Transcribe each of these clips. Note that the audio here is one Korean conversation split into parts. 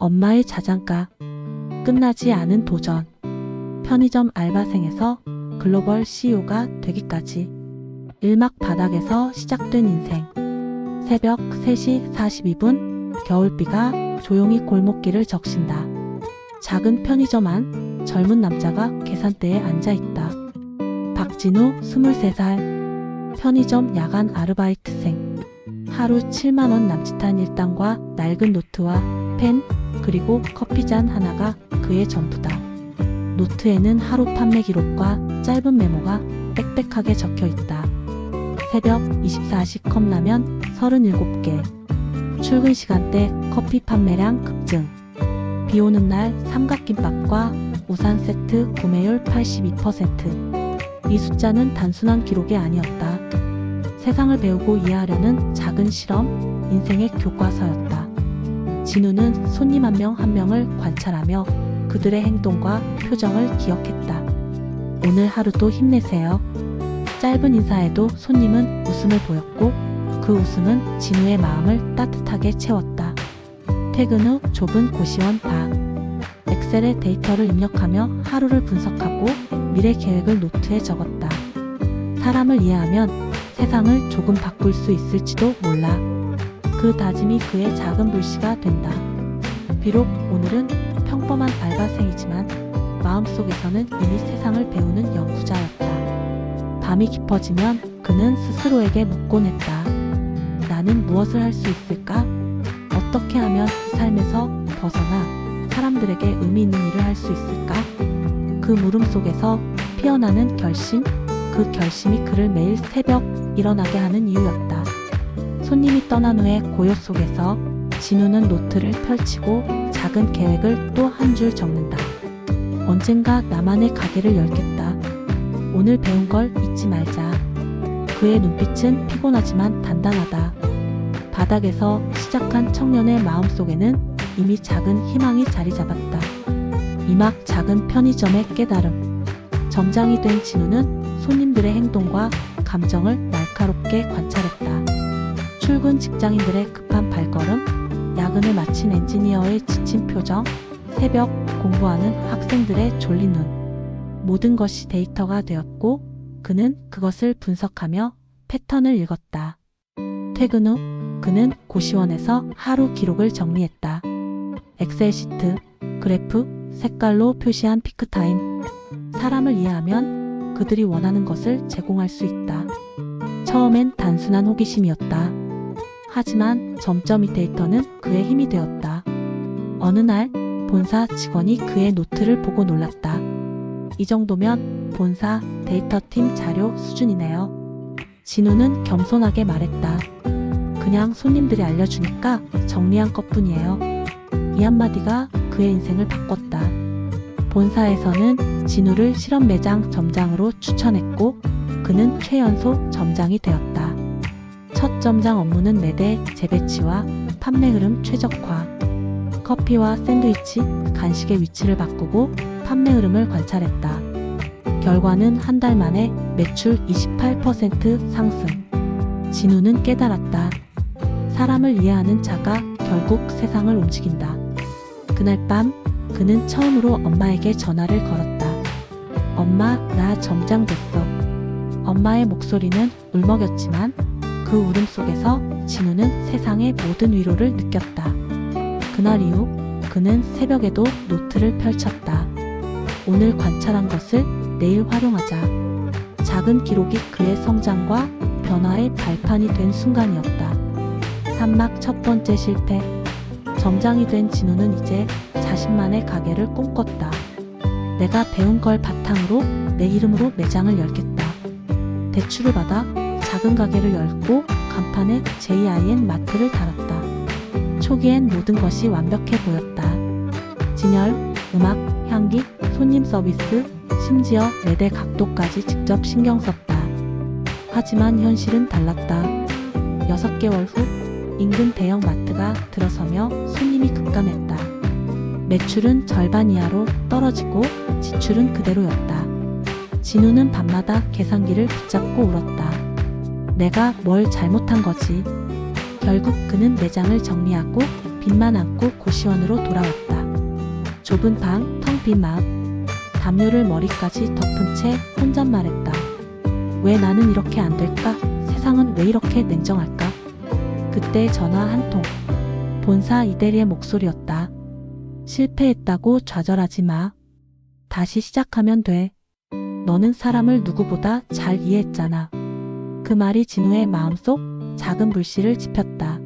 엄마의 자장가. 끝나지 않은 도전. 편의점 알바생에서 글로벌 CEO가 되기까지. 일막 바닥에서 시작된 인생. 새벽 3시 42분 겨울비가 조용히 골목길을 적신다. 작은 편의점 안 젊은 남자가 계산대에 앉아있다. 박진우 23살. 편의점 야간 아르바이트생. 하루 7만원 남짓한 일당과 낡은 노트와 펜 그리고 커피잔 하나가 그의 전부다. 노트에는 하루 판매 기록과 짧은 메모가 빽빽하게 적혀있다. 새벽 24시 컵라면 37개. 출근 시간대 커피 판매량 급증. 비 오는 날 삼각김밥과 우산 세트 구매율 82%. 이 숫자는 단순한 기록이 아니었다. 세상을 배우고 이해하려는 작은 실험, 인생의 교과서였다. 진우는 손님 한 명 한 명을 관찰하며 그들의 행동과 표정을 기억했다. 오늘 하루도 힘내세요. 짧은 인사에도 손님은 웃음을 보였고 그 웃음은 진우의 마음을 따뜻하게 채웠다. 퇴근 후 좁은 고시원 방. 엑셀에 데이터를 입력하며 하루를 분석하고 미래 계획을 노트에 적었다. 사람을 이해하면 세상을 조금 바꿀 수 있을지도 몰라. 그 다짐이 그의 작은 불씨가 된다. 비록 오늘은 평범한 알바생이지만 마음속에서는 이미 세상을 배우는 연구자였다. 밤이 깊어지면 그는 스스로에게 묻곤 했다. 나는 무엇을 할 수 있을까? 어떻게 하면 이 삶에서 벗어나 사람들에게 의미 있는 일을 할 수 있을까? 그 물음 속에서 피어나는 결심, 그 결심이 그를 매일 새벽 일어나게 하는 이유였다. 손님이 떠난 후의 고요 속에서 진우는 노트를 펼치고 작은 계획을 또 한 줄 적는다. 언젠가 나만의 가게를 열겠다. 오늘 배운 걸 잊지 말자. 그의 눈빛은 피곤하지만 단단하다. 바닥에서 시작한 청년의 마음속에는 이미 작은 희망이 자리 잡았다. 이막 작은 편의점의 깨달음. 점장이 된 진우는 손님들의 행동과 감정을 날카롭게 관찰했다. 출근 직장인들의 급한 발걸음, 야근을 마친 엔지니어의 지친 표정, 새벽 공부하는 학생들의 졸린 눈. 모든 것이 데이터가 되었고 그는 그것을 분석하며 패턴을 읽었다. 퇴근 후 그는 고시원에서 하루 기록을 정리했다. 엑셀 시트, 그래프, 색깔로 표시한 피크타임. 사람을 이해하면 그들이 원하는 것을 제공할 수 있다. 처음엔 단순한 호기심이었다. 하지만 점점 이 데이터는 그의 힘이 되었다. 어느 날 본사 직원이 그의 노트를 보고 놀랐다. 이 정도면 본사 데이터팀 자료 수준이네요. 진우는 겸손하게 말했다. 그냥 손님들이 알려주니까 정리한 것뿐이에요. 이 한마디가 그의 인생을 바꿨다. 본사에서는 진우를 실험 매장 점장으로 추천했고 그는 최연소 점장이 되었다. 첫 점장 업무는 매대 재배치와 판매 흐름 최적화. 커피와 샌드위치, 간식의 위치를 바꾸고 판매 흐름을 관찰했다. 결과는 한 달 만에 매출 28% 상승. 진우는 깨달았다. 사람을 이해하는 자가 결국 세상을 움직인다. 그날 밤 그는 처음으로 엄마에게 전화를 걸었다. 엄마, 나 점장 됐어. 엄마의 목소리는 울먹였지만 그 울음 속에서 진우는 세상의 모든 위로를 느꼈다. 그날 이후 그는 새벽에도 노트를 펼쳤다. 오늘 관찰한 것을 내일 활용하자. 작은 기록이 그의 성장과 변화의 발판이 된 순간이었다. 산막 첫 번째 실패. 점장이 된 진우는 이제 자신만의 가게를 꿈꿨다. 내가 배운 걸 바탕으로 내 이름으로 매장을 열겠다. 대출을 받아 작은 가게를 열고 간판에 JIN 마트를 달았다. 초기엔 모든 것이 완벽해 보였다. 진열, 음악, 향기, 손님 서비스, 심지어 매대 각도까지 직접 신경 썼다. 하지만 현실은 달랐다. 6개월 후 인근 대형 마트가 들어서며 손님이 급감했다. 매출은 절반 이하로 떨어지고 지출은 그대로였다. 진우는 밤마다 계산기를 붙잡고 울었다. 내가 뭘 잘못한 거지? 결국 그는 매장을 정리하고 빚만 안고 고시원으로 돌아왔다. 좁은 방, 텅 빈 마음. 담요를 머리까지 덮은 채 혼잣말했다. 왜 나는 이렇게 안 될까? 세상은 왜 이렇게 냉정할까? 그때 전화 한 통. 본사 이대리의 목소리였다. 실패했다고 좌절하지 마. 다시 시작하면 돼. 너는 사람을 누구보다 잘 이해했잖아. 그 말이 진우의 마음속 작은 불씨를 지폈다.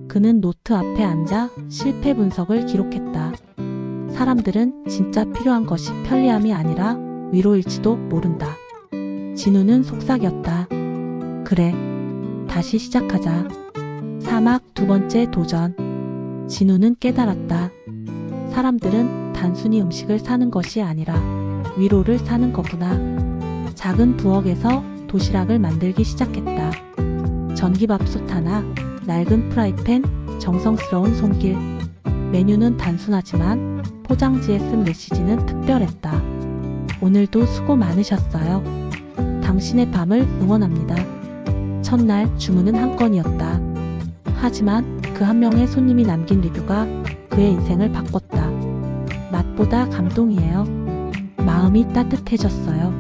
그는 노트 앞에 앉아 실패 분석을 기록했다. 사람들은 진짜 필요한 것이 편리함이 아니라 위로일지도 모른다. 진우는 속삭였다. 그래, 다시 시작하자. 사막 두 번째 도전. 진우는 깨달았다. 사람들은 단순히 음식을 사는 것이 아니라 위로를 사는 거구나. 작은 부엌에서 도시락을 만들기 시작했다. 전기밥솥 하나, 낡은 프라이팬, 정성스러운 손길. 메뉴는 단순하지만 포장지에 쓴 메시지는 특별했다. 오늘도 수고 많으셨어요. 당신의 밤을 응원합니다. 첫날 주문은 한 건이었다. 하지만 그 한 명의 손님이 남긴 리뷰가 그의 인생을 바꿨다. 맛보다 감동이에요. 마음이 따뜻해졌어요.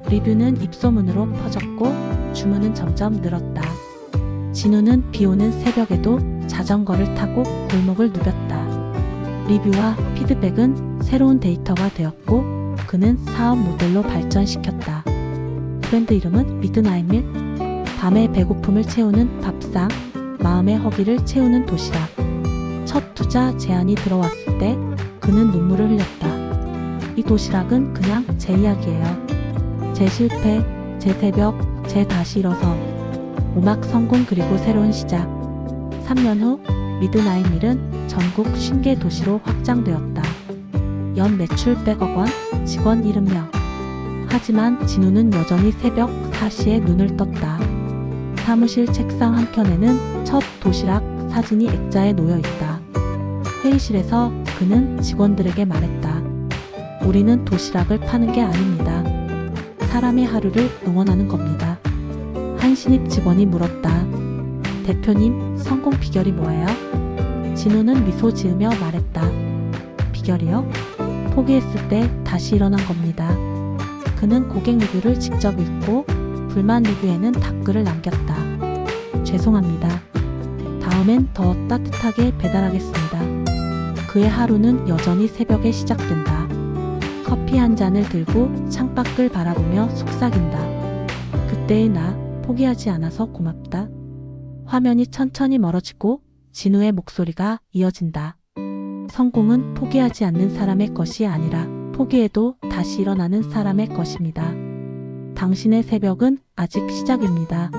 리뷰는 입소문으로 퍼졌고 주문은 점점 늘었다. 진우는 비 오는 새벽에도 자전거를 타고 골목을 누볐다. 리뷰와 피드백은 새로운 데이터가 되었고 그는 사업 모델로 발전시켰다. 브랜드 이름은 미드나잇밀. 밤의 배고픔을 채우는 밥상, 마음의 허기를 채우는 도시락. 첫 투자 제안이 들어왔을 때 그는 눈물을 흘렸다. 이 도시락은 그냥 제 이야기예요. 제 실패, 제 새벽, 제 다시 일어서. 오막 성공 그리고 새로운 시작. 3년 후 미드나잇밀은 전국 50개 도시로 확장되었다. 연 매출 100억 원, 직원 70명. 하지만 진우는 여전히 새벽 4시에 눈을 떴다. 사무실 책상 한켠에는 첫 도시락 사진이 액자에 놓여 있다. 회의실에서 그는 직원들에게 말했다. 우리는 도시락을 파는 게 아닙니다. 사람의 하루를 응원하는 겁니다. 한 신입 직원이 물었다. 대표님, 성공 비결이 뭐예요? 진우는 미소 지으며 말했다. 비결이요? 포기했을 때 다시 일어난 겁니다. 그는 고객 리뷰를 직접 읽고 불만 리뷰에는 답글을 남겼다. 죄송합니다. 다음엔 더 따뜻하게 배달하겠습니다. 그의 하루는 여전히 새벽에 시작된다. 커피 한 잔을 들고 창밖을 바라보며 속삭인다. 그때의 나, 포기하지 않아서 고맙다. 화면이 천천히 멀어지고 진우의 목소리가 이어진다. 성공은 포기하지 않는 사람의 것이 아니라 포기해도 다시 일어나는 사람의 것입니다. 당신의 새벽은 아직 시작입니다.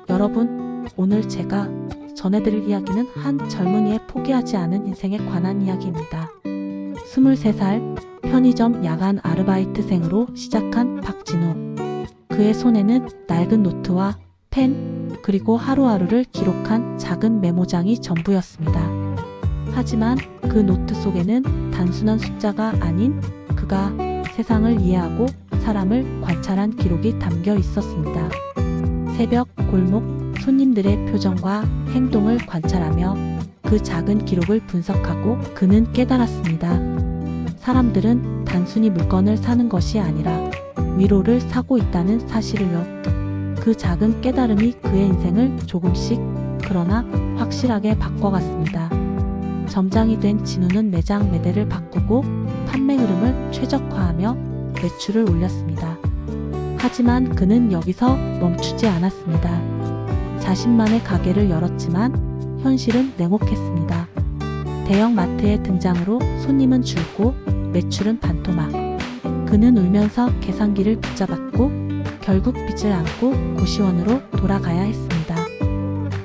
여러분, 오늘 제가 전해드릴 이야기는 한 젊은이의 포기하지 않은 인생에 관한 이야기입니다. 23살 편의점 야간 아르바이트생으로 시작한 박진우. 그의 손에는 낡은 노트와 펜, 그리고 하루하루를 기록한 작은 메모장이 전부였습니다. 하지만 그 노트 속에는 단순한 숫자가 아닌 그가 세상을 이해하고 사람을 관찰한 기록이 담겨 있었습니다. 새벽 골목 손님들의 표정과 행동을 관찰하며 그 작은 기록을 분석하고 그는 깨달았습니다. 사람들은 단순히 물건을 사는 것이 아니라 위로를 사고 있다는 사실을요. 그 작은 깨달음이 그의 인생을 조금씩 그러나 확실하게 바꿔갔습니다. 점장이 된 진우는 매장 매대를 바꾸고 판매 흐름을 최적화하며 매출을 올렸습니다. 하지만 그는 여기서 멈추지 않았습니다. 자신만의 가게를 열었지만 현실은 냉혹했습니다. 대형 마트의 등장으로 손님은 줄고 매출은 반토막. 그는 울면서 계산기를 붙잡았고 결국 빚을 안고 고시원으로 돌아가야 했습니다.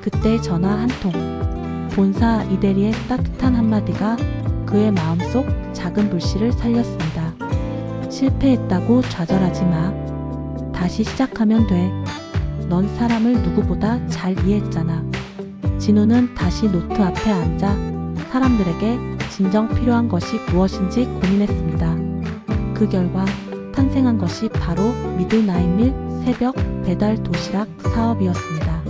그때 전화 한 통. 본사 이대리의 따뜻한 한마디가 그의 마음속 작은 불씨를 살렸습니다. 실패했다고 좌절하지 마. 다시 시작하면 돼. 넌 사람을 누구보다 잘 이해했잖아. 진우는 다시 노트 앞에 앉아 사람들에게 진정 필요한 것이 무엇인지 고민했습니다. 그 결과 탄생한 것이 바로 미드나잇밀 새벽 배달 도시락 사업이었습니다.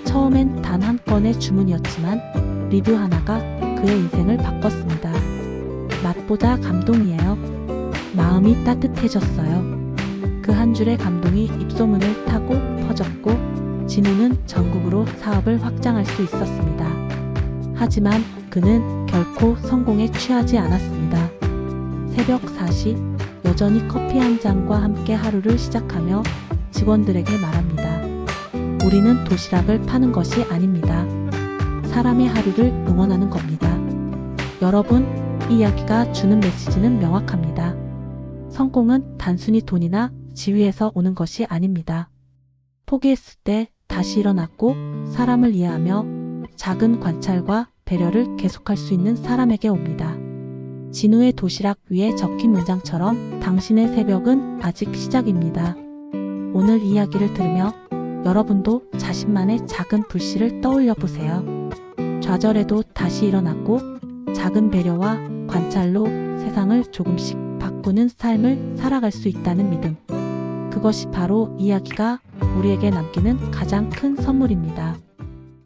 처음엔 단 한 건의 주문이었지만 리뷰 하나가 그의 인생을 바꿨습니다. 맛보다 감동이에요. 마음이 따뜻해졌어요. 그 한 줄의 감동이 입소문을 타고 퍼졌고 진우는 전국으로 사업을 확장할 수 있었습니다. 하지만 그는 결코 성공에 취하지 않았습니다. 새벽 4시 여전히 커피 한 잔과 함께 하루를 시작하며 직원들에게 말합니다. 우리는 도시락을 파는 것이 아닙니다. 사람의 하루를 응원하는 겁니다. 여러분, 이 이야기가 주는 메시지는 명확합니다. 성공은 단순히 돈이나 지위에서 오는 것이 아닙니다. 포기했을 때 다시 일어났고 사람을 이해하며 작은 관찰과 배려를 계속할 수 있는 사람에게 옵니다. 진우의 도시락 위에 적힌 문장처럼 당신의 새벽은 아직 시작입니다. 오늘 이야기를 들으며 여러분도 자신만의 작은 불씨를 떠올려 보세요. 좌절해도 다시 일어났고 작은 배려와 관찰로 세상을 조금씩 바꾸는 삶을 살아갈 수 있다는 믿음. 그것이 바로 이야기가 우리에게 남기는 가장 큰 선물입니다.